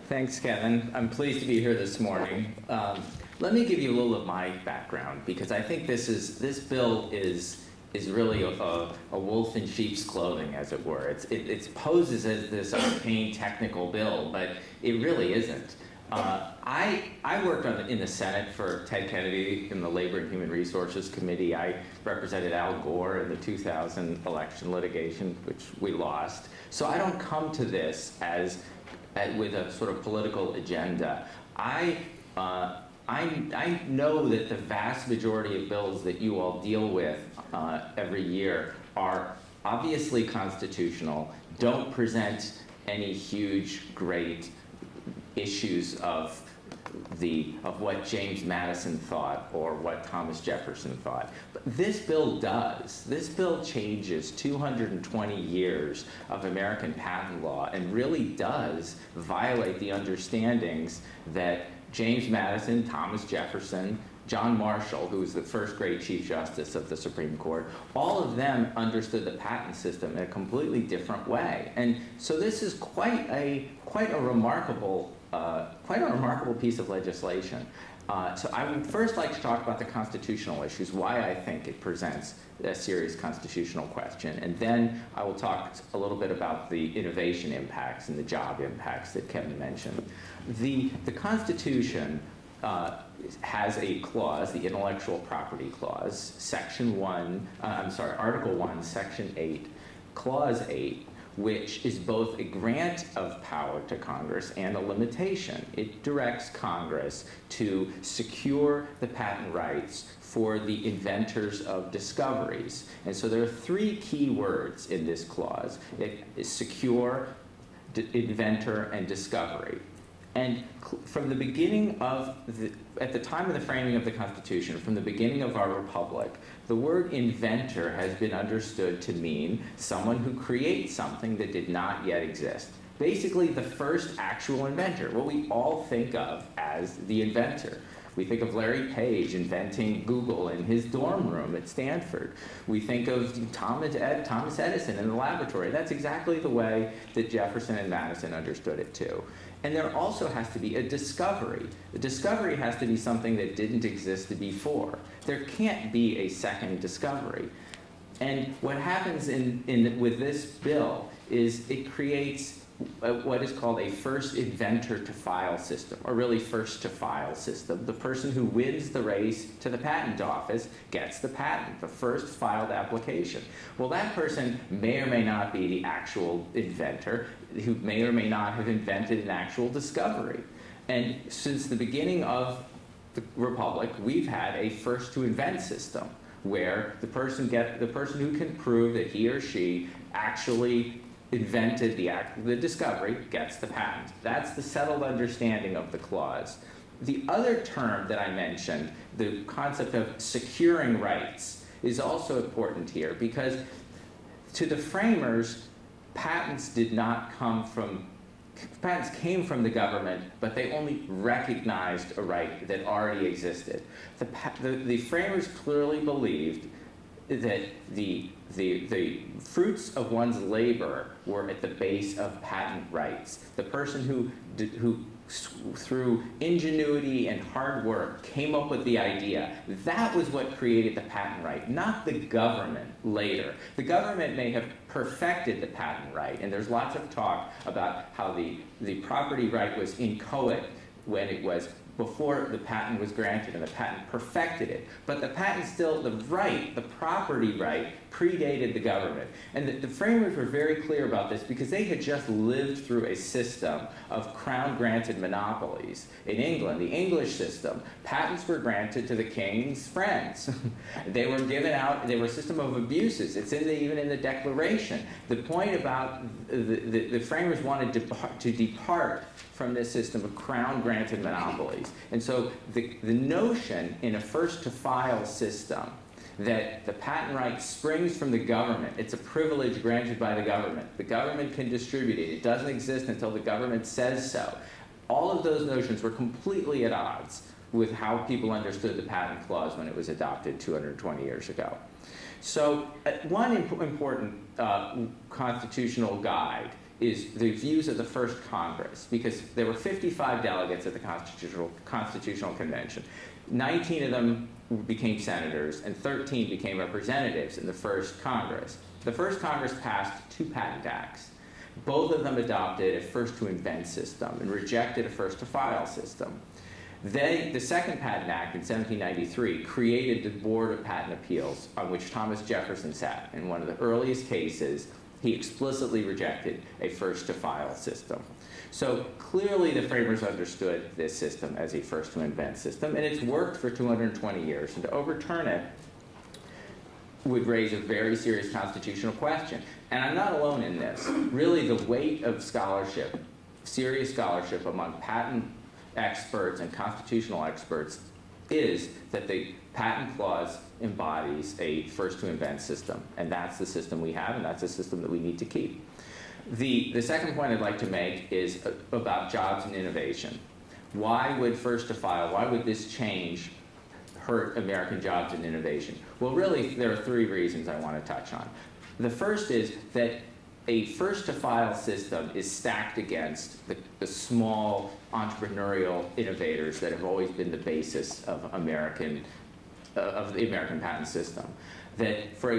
Thanks, Kevin. I'm pleased to be here this morning. Let me give you a little of my background, because I think this bill is really a wolf in sheep's clothing, as it were. It poses as this arcane technical bill, but it really isn't. I worked in the Senate for Ted Kennedy in the Labor and Human Resources Committee. I represented Al Gore in the 2000 election litigation, which we lost. So I don't come to this with a sort of political agenda. I know that the vast majority of bills that you all deal with every year are obviously constitutional, don't present any huge, great issues of what James Madison thought or what Thomas Jefferson thought. But this bill does. This bill changes 220 years of American patent law and really does violate the understandings that James Madison, Thomas Jefferson, John Marshall, who was the first great Chief Justice of the Supreme Court, all of them understood the patent system in a completely different way. And so this is quite a remarkable piece of legislation. So I would first like to talk about the constitutional issues, why I think it presents a serious constitutional question, and then I will talk a little bit about the innovation impacts and the job impacts that Kevin mentioned. The Constitution has a clause, the Intellectual Property Clause, Article 1, Section 8, Clause 8, which is both a grant of power to Congress and a limitation. It directs Congress to secure the patent rights for the inventors of discoveries. And so there are three key words in this clause. It is secure, inventor, and discovery. And from the beginning at the time of the framing of the Constitution, from the beginning of our republic, the word inventor has been understood to mean someone who creates something that did not yet exist. Basically, the first actual inventor, what we all think of as the inventor. We think of Larry Page inventing Google in his dorm room at Stanford. We think of Thomas Edison in the laboratory. That's exactly the way that Jefferson and Madison understood it too. And there also has to be a discovery. The discovery has to be something that didn't exist before. There can't be a second discovery. And what happens with this bill is it creates what is called a first inventor to file system, or really first to file system. The person who wins the race to the patent office gets the patent, the first filed application. Well, that person may or may not be the actual inventor, who may or may not have invented an actual discovery. And since the beginning of the Republic, we've had a first to invent system, where the person who can prove that he or she actually invented the discovery gets the patent. That's the settled understanding of the clause. The other term that I mentioned, the concept of securing rights, is also important here, because to the framers, patents came from the government, but they only recognized a right that already existed. The framers clearly believed that the fruits of one's labor were at the base of patent rights. The person who through ingenuity and hard work came up with the idea, that was what created the patent right, not the government later. The government may have perfected the patent right, and there's lots of talk about how the property right was inchoate when it was before the patent was granted, and the patent perfected it. But the patent still, the property right, predated the government. And the framers were very clear about this because they had just lived through a system of crown-granted monopolies. In England, the English system, patents were granted to the king's friends. They were given out, they were a system of abuses. It's even in the Declaration. The point about the framers wanted to depart from this system of crown-granted monopolies. And so the notion in a first-to-file system that the patent right springs from the government, it's a privilege granted by the government can distribute it, it doesn't exist until the government says so. All of those notions were completely at odds with how people understood the patent clause when it was adopted 220 years ago. So one important constitutional guide is the views of the first Congress, because there were 55 delegates at the Constitutional Convention. 19 of them became senators, and 13 became representatives in the first Congress. The first Congress passed 2 patent acts. Both of them adopted a first-to-invent system and rejected a first-to-file system. The second Patent Act in 1793 created the Board of Patent Appeals, on which Thomas Jefferson sat. In one of the earliest cases, he explicitly rejected a first-to-file system. So clearly the framers understood this system as a first-to-invent system, and it's worked for 220 years. And to overturn it would raise a very serious constitutional question. And I'm not alone in this. Really, the weight of scholarship, serious scholarship among patent experts and constitutional experts, is that the patent clause embodies a first-to-invent system. And that's the system we have, and that's the system that we need to keep. The second point I'd like to make is about jobs and innovation. Why would first-to-file, why would this change hurt American jobs and innovation? Well, really, there are 3 reasons I want to touch on. The first is that a first-to-file system is stacked against the small entrepreneurial innovators that have always been the basis of the American patent system. That for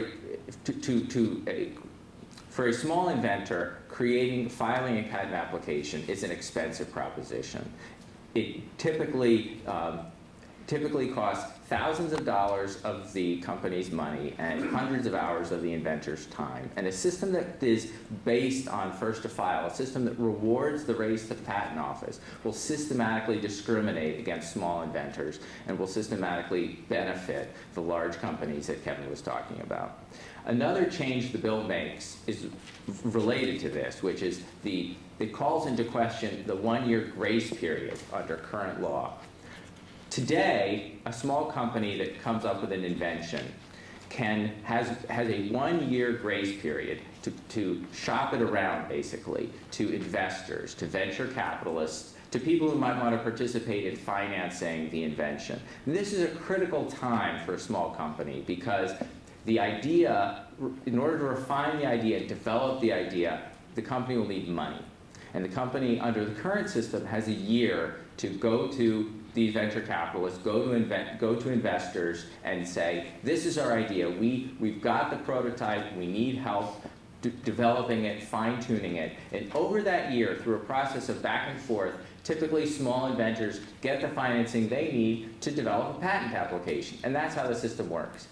a small inventor, filing a patent application is an expensive proposition. It typically costs thousands of dollars of the company's money and hundreds of hours of the inventor's time. And a system that is based on first-to-file, a system that rewards the race to the patent office, will systematically discriminate against small inventors and will systematically benefit the large companies that Kevin was talking about. Another change the bill makes is related to this, which is it calls into question the 1-year grace period under current law. Today, a small company that comes up with an invention has a 1-year grace period to shop it around, basically, to investors, to venture capitalists, to people who might want to participate in financing the invention. And this is a critical time for a small company, because the idea, in order to refine the idea and develop the idea, the company will need money. And the company, under the current system, has a year to go to these venture capitalists, go to investors and say, this is our idea. We've got the prototype. We need help developing it, fine-tuning it. And over that year, through a process of back and forth, typically small inventors get the financing they need to develop a patent application. And that's how the system works.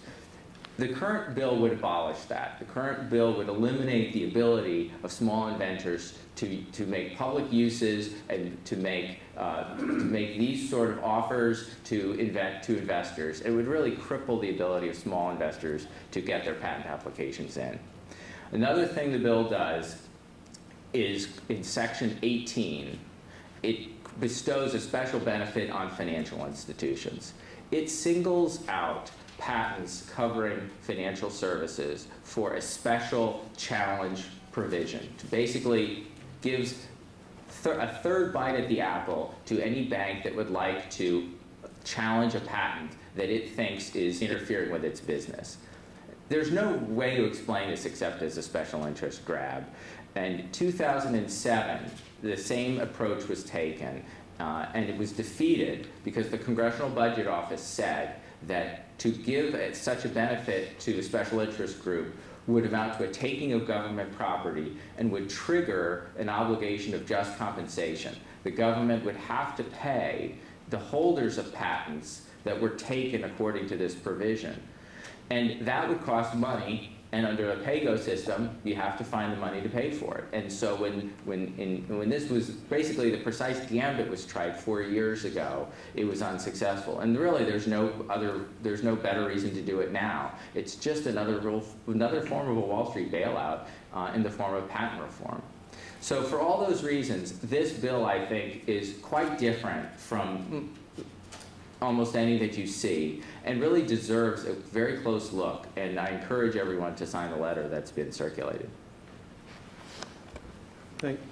The current bill would abolish that. The current bill would eliminate the ability of small inventors to make public uses and to make these sort of offers to investors. It would really cripple the ability of small investors to get their patent applications in. Another thing the bill does is, in Section 18, it bestows a special benefit on financial institutions. It singles out patents covering financial services for a special challenge provision. To basically gives a third bite at the apple to any bank that would like to challenge a patent that it thinks is interfering with its business. There's no way to explain this except as a special interest grab. And in 2007, the same approach was taken, and it was defeated because the Congressional Budget Office said that to give such a benefit to a special interest group would amount to a taking of government property and would trigger an obligation of just compensation. The government would have to pay the holders of patents that were taken according to this provision. And that would cost money, and under a pay-go system, you have to find the money to pay for it. And so when this was basically the precise gambit was tried 4 years ago, it was unsuccessful. And really, there's no better reason to do it now. It's just another form of a Wall Street bailout in the form of patent reform. So for all those reasons, this bill, I think, is quite different from almost any that you see, and really deserves a very close look. And I encourage everyone to sign the letter that's been circulated. Thank you.